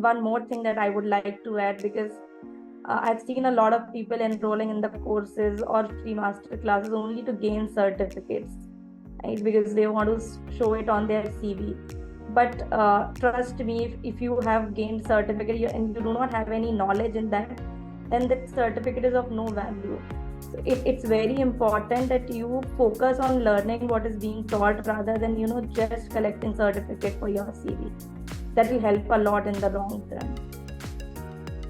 one more thing that I would like to add, because I've seen a lot of people enrolling in the courses or free master classes only to gain certificates, right? Because they want to show it on their CV. But trust me, if you have gained certificate and you do not have any knowledge in that, then that certificate is of no value. So it's very important that you focus on learning what is being taught rather than just collecting certificate for your CV. That will help a lot in the long term.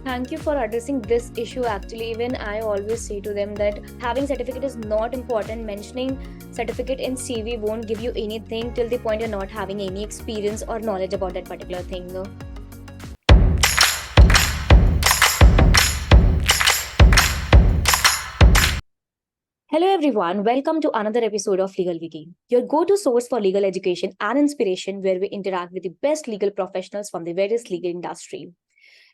Thank you for addressing this issue. Actually, even I always say to them that having certificate is not important. Mentioning certificate in CV won't give you anything till the point you're not having any experience or knowledge about that particular thing. Hello everyone, welcome to another episode of LegalWiki, your go-to source for legal education and inspiration, where we interact with the best legal professionals from the various legal industry.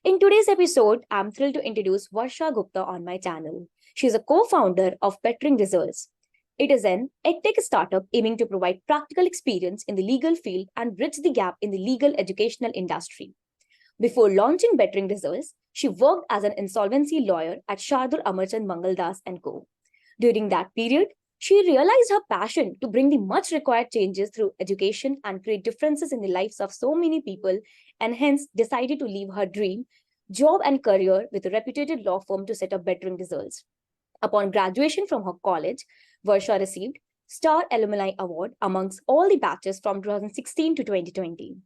In today's episode, I'm thrilled to introduce Varsha Gupta on my channel. She's a co-founder of Bettering Results. It is an edtech startup aiming to provide practical experience in the legal field and bridge the gap in the legal educational industry. Before launching Bettering Results, she worked as an insolvency lawyer at Shardul Amarchand Mangaldas Co. During that period, she realized her passion to bring the much required changes through education and create differences in the lives of so many people, and hence decided to leave her dream job and career with a reputed law firm to set up Bettering Results. Upon graduation from her college, Varsha received Star Alumni Award amongst all the batches from 2016 to 2020.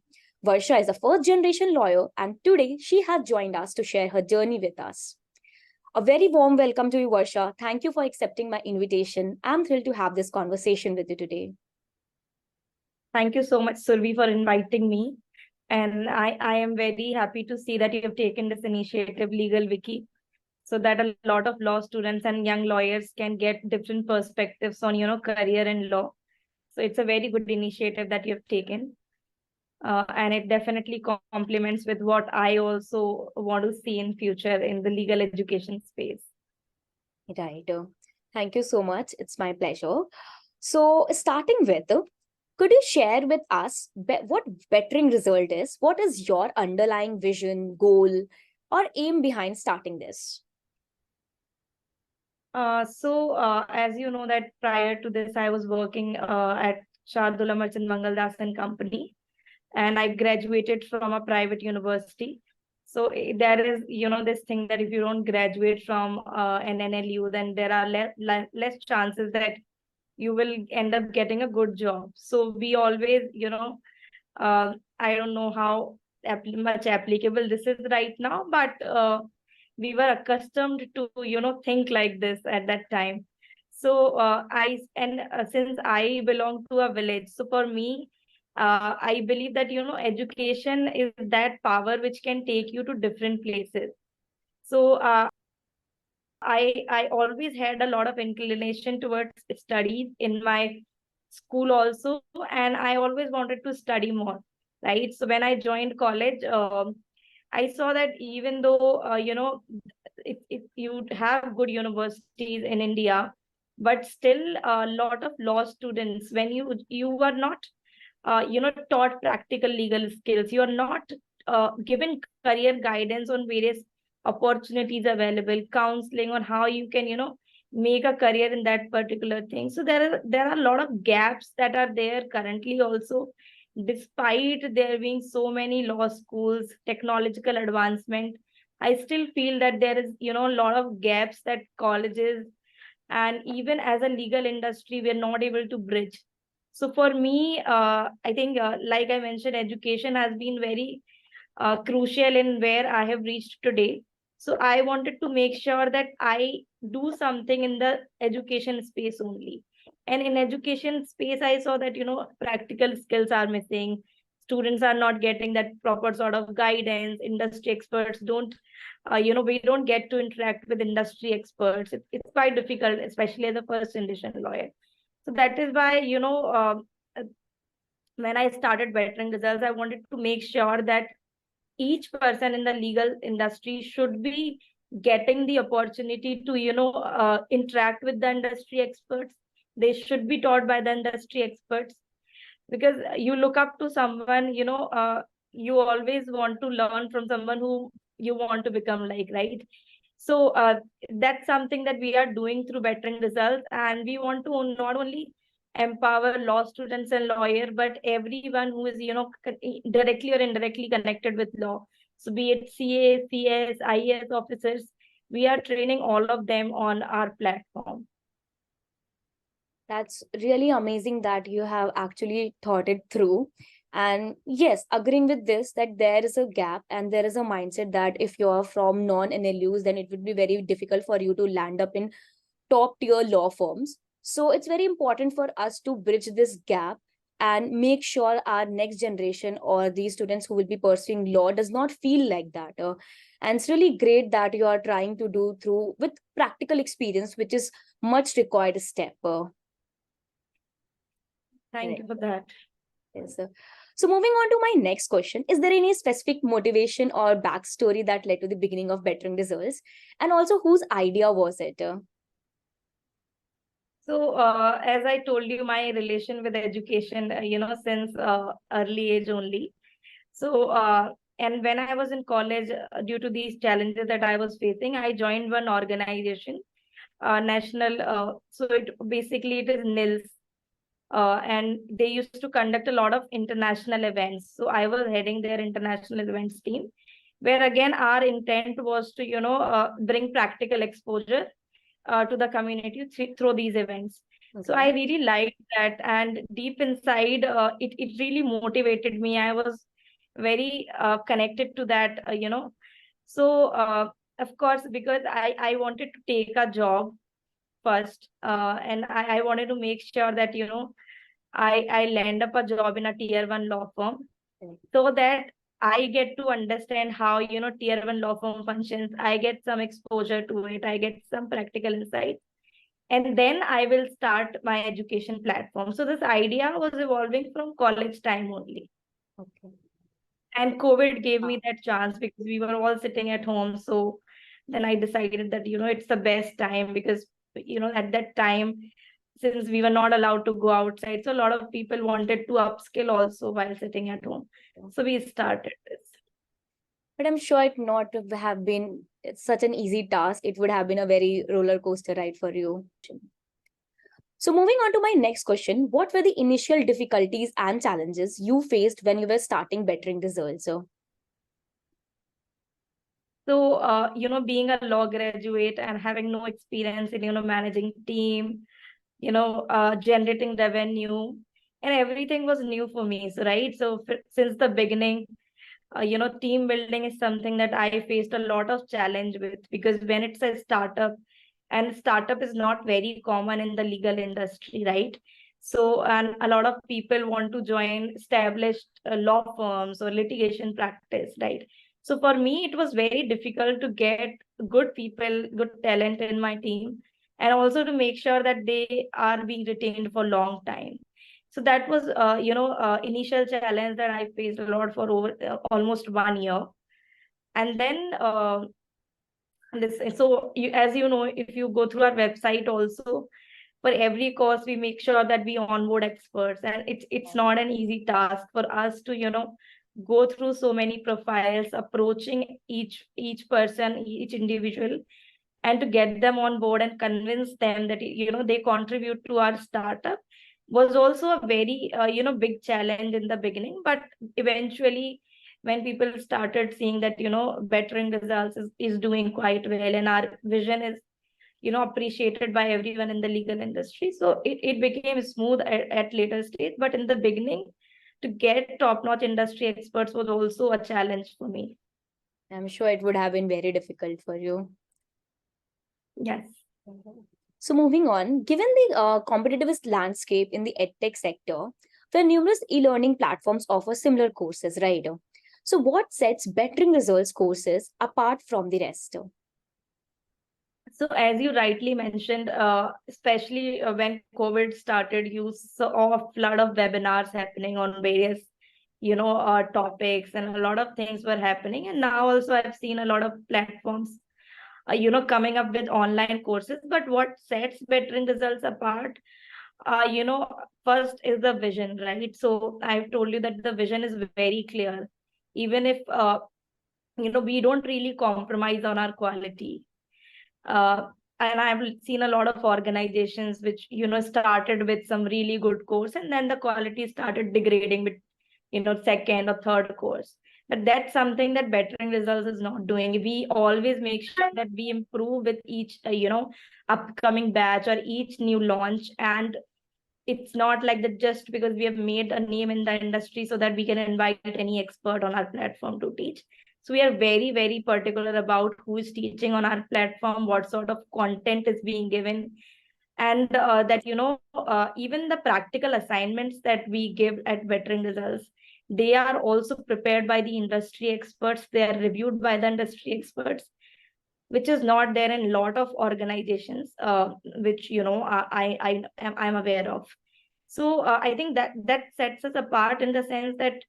Varsha is a first-generation lawyer, and today she has joined us to share her journey with us. A very warm welcome to you, Varsha. Thank you for accepting my invitation. I'm thrilled to have this conversation with you today. Thank you so much, Survi, for inviting me. And I am very happy to see that you have taken this initiative, LegalWiki, so that a lot of law students and young lawyers can get different perspectives on, career in law. So it's a very good initiative that you have taken. And it definitely complements with what I also want to see in future in the legal education space. Right. Thank you so much. It's my pleasure. So starting with, could you share with us what Bettering Result is? What is your underlying vision, goal, or aim behind starting this? As you know that prior to this, I was working at Shardul Amarchand Mangaldas Company, and I graduated from a private university. So there is, this thing that if you don't graduate from an NLU, then there are less chances that you will end up getting a good job. So we always, I don't know how much applicable this is right now, but we were accustomed to, think like this at that time. So since I belong to a village, so for me, I believe that, education is that power which can take you to different places. So I always had a lot of inclination towards studies in my school also, and I always wanted to study more, right? So when I joined college, I saw that even though if you have good universities in India, but still a lot of law students, when you are not taught practical legal skills, you are not given career guidance on various opportunities available, counseling on how you can make a career in that particular thing. So there are a lot of gaps that are there currently also, despite there being so many law schools, technological advancement. I still feel that there is a lot of gaps that colleges and even as a legal industry we're not able to bridge. So for me, I think, like I mentioned, education has been very crucial in where I have reached today. So I wanted to make sure that I do something in the education space only. And in education space, I saw that, practical skills are missing. Students are not getting that proper sort of guidance. Industry experts don't, we don't get to interact with industry experts. It's quite difficult, especially as a first generation lawyer. So that is why, when I started Bettering Results, I wanted to make sure that each person in the legal industry should be getting the opportunity to interact with the industry experts. They should be taught by the industry experts, because you look up to someone, you always want to learn from someone who you want to become like, right? So that's something that we are doing through bettering results, and we want to not only empower law students and lawyer, but everyone who is, directly or indirectly connected with law. So be it CA, CS, IAS officers, we are training all of them on our platform. That's really amazing that you have actually thought it through. And yes, agreeing with this, that there is a gap and there is a mindset that if you're from non-NLUs, then it would be very difficult for you to land up in top tier law firms. So it's very important for us to bridge this gap and make sure our next generation or the students who will be pursuing law does not feel like that. And it's really great that you are trying to do through with practical experience, which is much required step. Thank Right. you for that. Yes, sir. So moving on to my next question, is there any specific motivation or backstory that led to the beginning of bettering results? And also, whose idea was it? So, as I told you, my relation with education, since early age only. So, and when I was in college, due to these challenges that I was facing, I joined one organization, national. So it basically it is NILS, and they used to conduct a lot of international events. So I was heading their international events team, where again our intent was to bring practical exposure to the community through these events. So I Okay. really liked that, and deep inside, it really motivated me. I was very connected to that, So of course, because I wanted to take a job first, and I wanted to make sure that I land up a job in a tier 1 law firm, Okay. so that I get to understand how tier 1 law firm functions. I get some exposure to it. I get some practical insight, and then I will start my education platform. So this idea was evolving from college time only, Okay. and COVID gave me that chance because we were all sitting at home. So then I decided that it's the best time, because at that time, since we were not allowed to go outside, so a lot of people wanted to upskill also while sitting at home. So we started this. But I'm sure it not have been such an easy task. It would have been a very roller coaster ride for you. So moving on to my next question, what were the initial difficulties and challenges you faced when you were starting bettering results? So, being a law graduate and having no experience in, managing team, generating revenue, and everything was new for me. So, right. So, since the beginning, team building is something that I faced a lot of challenge with, because when it's a startup, and startup is not very common in the legal industry, right? So, and a lot of people want to join established law firms or litigation practice, right? So for me, it was very difficult to get good people, good talent in my team, and also to make sure that they are being retained for long time. So that was, initial challenge that I faced a lot for over almost 1 year. And then so as you know, if you go through our website also, for every course we make sure that we onboard experts, and it's not an easy task for us to go through so many profiles, approaching each person, each individual, and to get them on board and convince them that they contribute to our startup was also a very big challenge in the beginning. But eventually, when people started seeing that bettering results is doing quite well, and our vision is appreciated by everyone in the legal industry, so it became smooth at later stage. But in the beginning, to get top-notch industry experts was also a challenge for me. I'm sure it would have been very difficult for you. Yes. So moving on, given the competitive landscape in the edtech sector, where numerous e-learning platforms offer similar courses, right? So what sets bettering results courses apart from the rest? So as you rightly mentioned, especially when COVID started, you saw a flood of webinars happening on various, topics, and a lot of things were happening. And now also I've seen a lot of platforms, coming up with online courses. But what sets bettering results apart, you know, first is the vision, right? So I've told you that the vision is very clear. even if, we don't really compromise on our quality. And I've seen a lot of organizations which, started with some really good course, and then the quality started degrading with, second or third course. But that's something that Bettering Results is not doing. We always make sure that we improve with each, upcoming batch or each new launch. And it's not like that just because we have made a name in the industry so that we can invite any expert on our platform to teach. So we are very, very particular about who is teaching on our platform, what sort of content is being given, and that, even the practical assignments that we give at Bettering Results, they are also prepared by the industry experts. They are reviewed by the industry experts, which is not there in a lot of organizations, which, I'm aware of. So I think that sets us apart in the sense that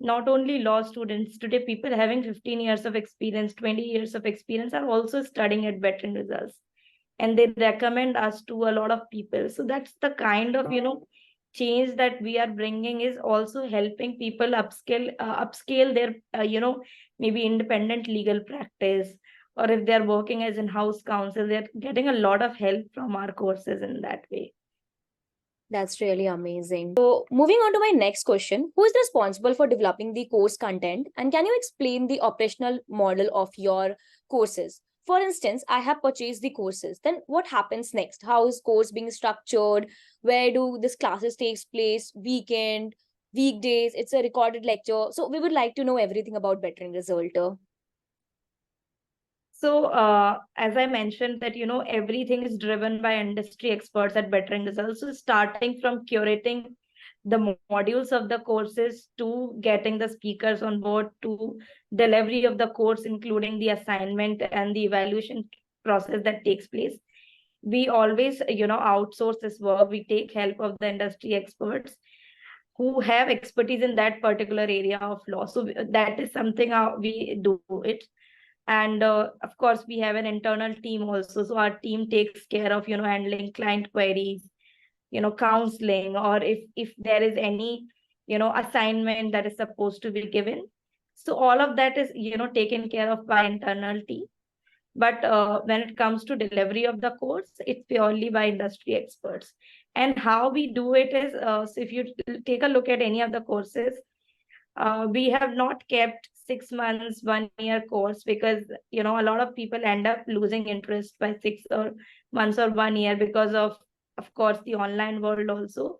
not only law students, today people having 15 years of experience, 20 years of experience are also studying at Bettering Results, and they recommend us to a lot of people. So that's the kind of, change that we are bringing, is also helping people upscale their, maybe independent legal practice, or if they're working as in-house counsel, they're getting a lot of help from our courses in that way. That's really amazing. So, moving on to my next question, who is responsible for developing the course content? And can you explain the operational model of your courses? For instance, I have purchased the courses. Then what happens next? How is course being structured? Where do these classes takes place? Weekend, weekdays? It's a recorded lecture. So we would like to know everything about Bettering Result. So as I mentioned that, everything is driven by industry experts at Bettering Results. So starting from curating the modules of the courses, to getting the speakers on board, to delivery of the course, including the assignment and the evaluation process that takes place. We always, outsource this work. We take help of the industry experts who have expertise in that particular area of law. So that is something how we do it. And of course, we have an internal team also. So our team takes care of, handling client queries, counseling, or if there is any, assignment that is supposed to be given. So all of that is, taken care of by internal team. But when it comes to delivery of the course, it's purely by industry experts. And how we do it is, so if you take a look at any of the courses, we have not kept 6 months, 1 year course, because, a lot of people end up losing interest by 6 or months or 1 year because of course, the online world also.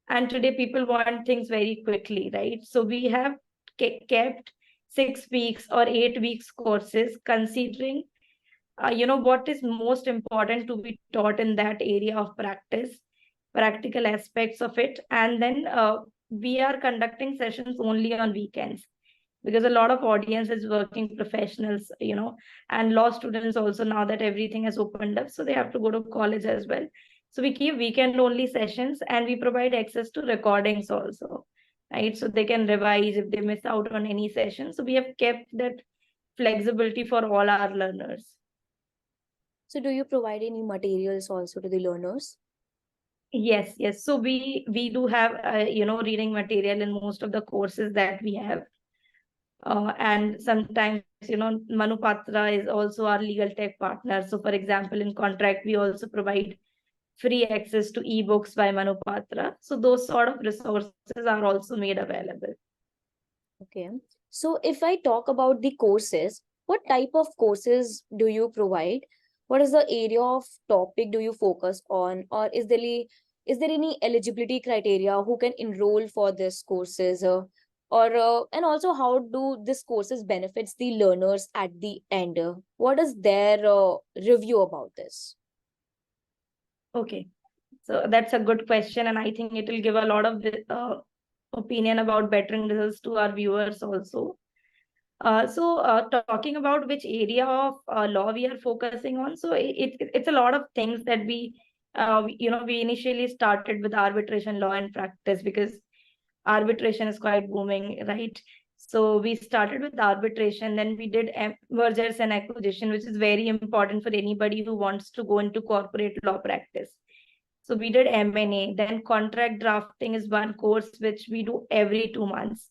And today people want things very quickly, right? So we have kept 6 weeks or 8 weeks courses, considering, what is most important to be taught in that area of practice, practical aspects of it. And then we are conducting sessions only on weekends, because a lot of audience is working professionals, and law students also, now that everything has opened up, so they have to go to college as well. So we keep weekend only sessions, and we provide access to recordings also, right? So they can revise if they miss out on any session. So we have kept that flexibility for all our learners. So do you provide any materials also to the learners? Yes. So we do have, reading material in most of the courses that we have. And sometimes, Manupatra is also our legal tech partner. So for example, in contract, we also provide free access to ebooks by Manupatra. So those sort of resources are also made available. Okay. So if I talk about the courses, what type of courses do you provide? What is the area of topic do you focus on? Or is there any eligibility criteria who can enroll for these courses? And also, how do these courses benefits the learners at the end? What is their review about this? Okay. So that's a good question. And I think it will give a lot of opinion about Bettering Results to our viewers also. So talking about which area of law we are focusing on, so it's a lot of things that we initially started with arbitration law and practice, because arbitration is quite booming, right? So we started with arbitration, then we did mergers and acquisition, which is very important for anybody who wants to go into corporate law practice. So we did M&A, then contract drafting is one course which we do every 2 months.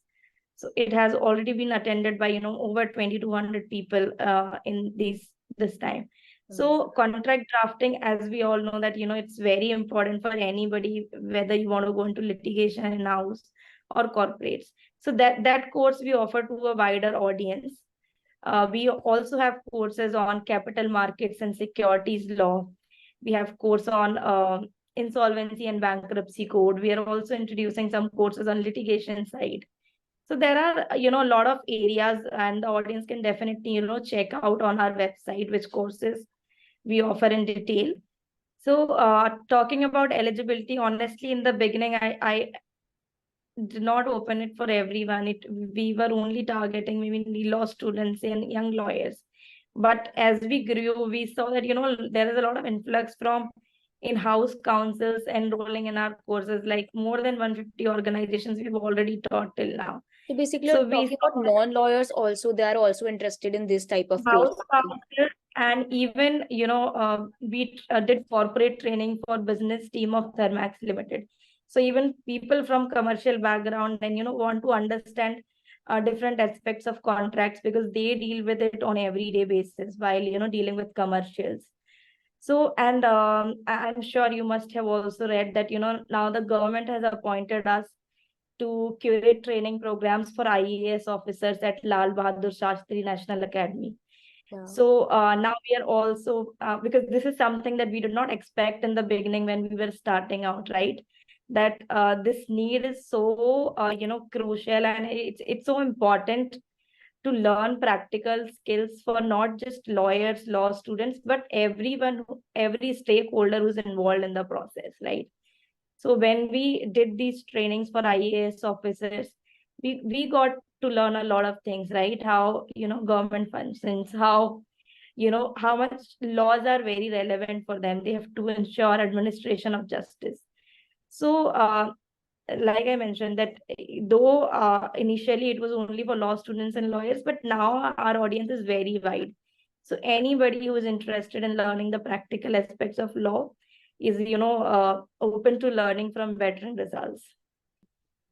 So it has already been attended by, over 2,200 people in this time. So contract drafting, as we all know that, it's very important for anybody, whether you want to go into litigation in-house or corporates. So that course we offer to a wider audience. We also have courses on capital markets and securities law. We have course on insolvency and bankruptcy code. We are also introducing some courses on litigation side. So there are, a lot of areas, and the audience can definitely, check out on our website which courses we offer in detail. So talking about eligibility, honestly, in the beginning, I did not open it for everyone. We were only targeting maybe law students and young lawyers. But as we grew, we saw that, there is a lot of influx from in-house counsels enrolling in our courses, like more than 150 organizations we've already taught till now. So basically, So you're we talking about non-lawyers also, they are also interested in this type of course. house counsel, and even, we did corporate training for business team of Thermax Limited. So even people from commercial background and, want to understand different aspects of contracts, because they deal with it on everyday basis while, dealing with commercials. So, and I'm sure you must have also read that, now the government has appointed us to curate training programs for IAS officers at Lal Bahadur Shastri National Academy. Yeah. So now we are also, because this is something that we did not expect in the beginning when we were starting out, right? That this need is so, crucial, and it's so important to learn practical skills for not just lawyers, law students, but everyone, every stakeholder who's involved in the process, right? So when we did these trainings for IAS officers, we got to learn a lot of things, right? How, government functions, how, how much laws are very relevant for them. They have to ensure administration of justice. So, like I mentioned, that though initially it was only for law students and lawyers, but now our audience is very wide. So anybody who is interested in learning the practical aspects of law is, open to learning from veteran results.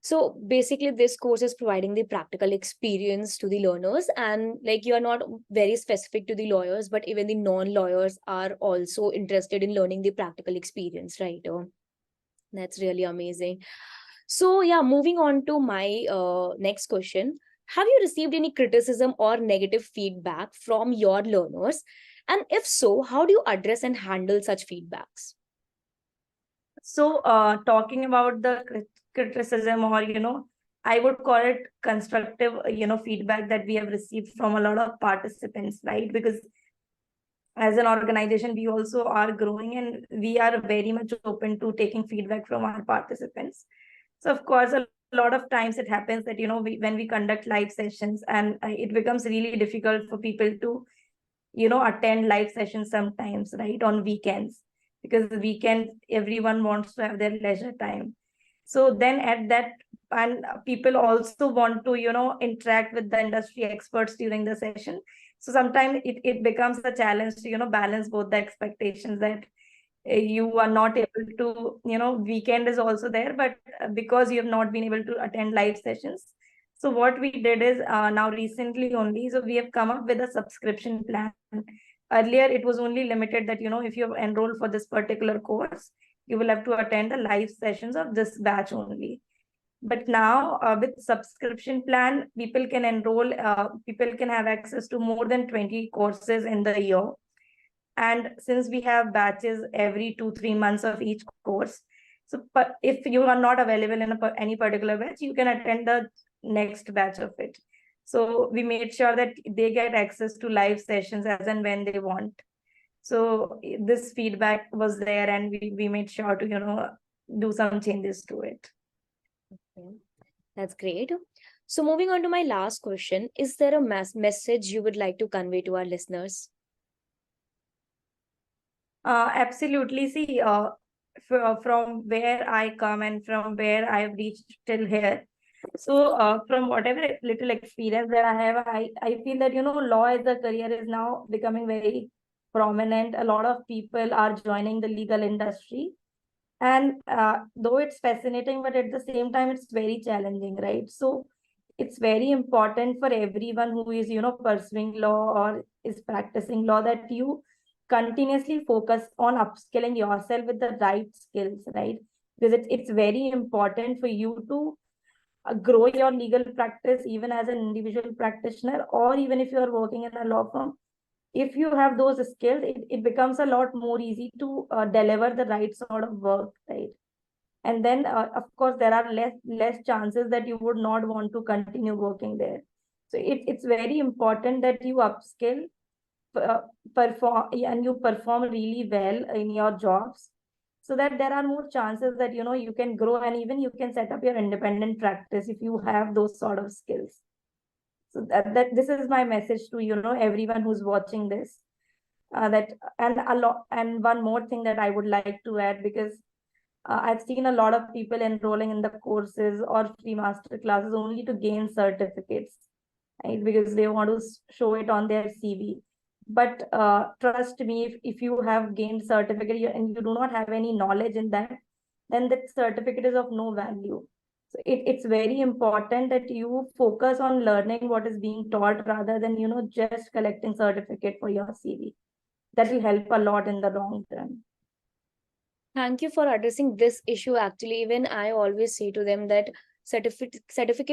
So basically, this course is providing the practical experience to the learners, and like you are not very specific to the lawyers, but even the non-lawyers are also interested in learning the practical experience, right? That's really amazing. So yeah, moving on to my next question. Have you received any criticism or negative feedback from your learners? And if so, how do you address and handle such feedbacks? So talking about the criticism, or, I would call it constructive, feedback that we have received from a lot of participants, right? Because as an organization, we also are growing, and we are very much open to taking feedback from our participants. So of course, a lot of times it happens that, when we conduct live sessions, and it becomes really difficult for people to, attend live sessions sometimes, right, on weekends, because the weekend everyone wants to have their leisure time. So then at that, and people also want to, interact with the industry experts during the session. So sometimes it becomes a challenge to, balance both the expectations, that you are not able to, weekend is also there, but because you have not been able to attend live sessions. So what we did is, now recently only, so we have come up with a subscription plan. Earlier it was only limited that, if you have enrolled for this particular course, you will have to attend the live sessions of this batch only. But now with subscription plan, people can enroll, people can have access to more than 20 courses in the year. And since we have batches every 2-3 months of each course, so but if you are not available in any particular batch, you can attend the next batch of it. So we made sure that they get access to live sessions as and when they want. So this feedback was there, and we made sure to, do some changes to it. Okay. That's great. So moving on to my last question, is there a message you would like to convey to our listeners? Absolutely. See, from where I come and from where I've reached till here. So from whatever little experience that I have, I feel that, law as a career is now becoming very prominent. A lot of people are joining the legal industry. And though it's fascinating, but at the same time, it's very challenging, right? So it's very important for everyone who is, pursuing law or is practicing law, that you continuously focus on upskilling yourself with the right skills, right? Because it's very important for you to grow your legal practice, even as an individual practitioner, or even if you are working in a law firm. If you have those skills, it becomes a lot more easy to deliver the right sort of work, right? And then of course there are less chances that you would not want to continue working there. So it's very important that you upskill, uh, perform, and you perform really well in your jobs, so that there are more chances that you can grow, and even you can set up your independent practice if you have those sort of skills. So that this is my message to everyone who's watching this, that and a lot. And one more thing that I would like to add, because I've seen a lot of people enrolling in the courses or free master classes only to gain certificates, right? Because they want to show it on their CV. But trust me, if you have gained certificate and you do not have any knowledge in that, then that certificate is of no value. So it's very important that you focus on learning what is being taught, rather than just collecting certificate for your CV. That will help a lot in the long term. Thank you for addressing this issue. Actually, even I always say to them that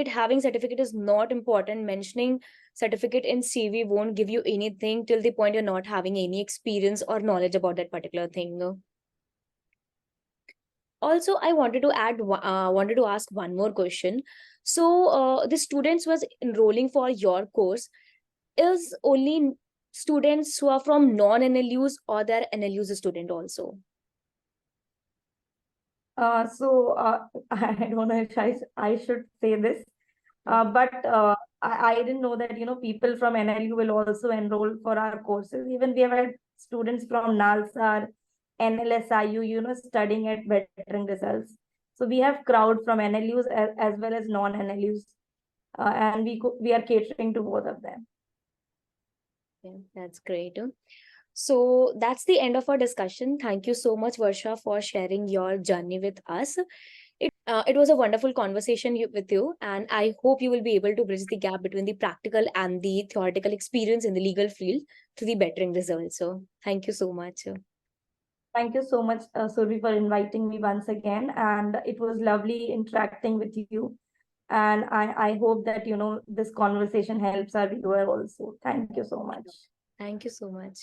having certificate is not important. Mentioning certificate in CV won't give you anything till the point you're not having any experience or knowledge about that particular thing. Also, I wanted to ask one more question. So, the students was enrolling for your course is only students who are from non-NLUs, or their NLUs student also? I don't know if I should say this, but I didn't know that people from NLU will also enroll for our courses. Even we have had students from NALSAR, NLSIU, studying at bettering results. So we have crowd from NLUs as well as non-NLUs, and we are catering to both of them. Yeah, that's great. So that's the end of our discussion. Thank you so much, Varsha, for sharing your journey with us. It was a wonderful conversation with you, and I hope you will be able to bridge the gap between the practical and the theoretical experience in the legal field to the bettering results. So thank you so much. Thank you so much, Survi, for inviting me once again. And it was lovely interacting with you. And I hope that, this conversation helps our viewer also. Thank you so much. Thank you so much.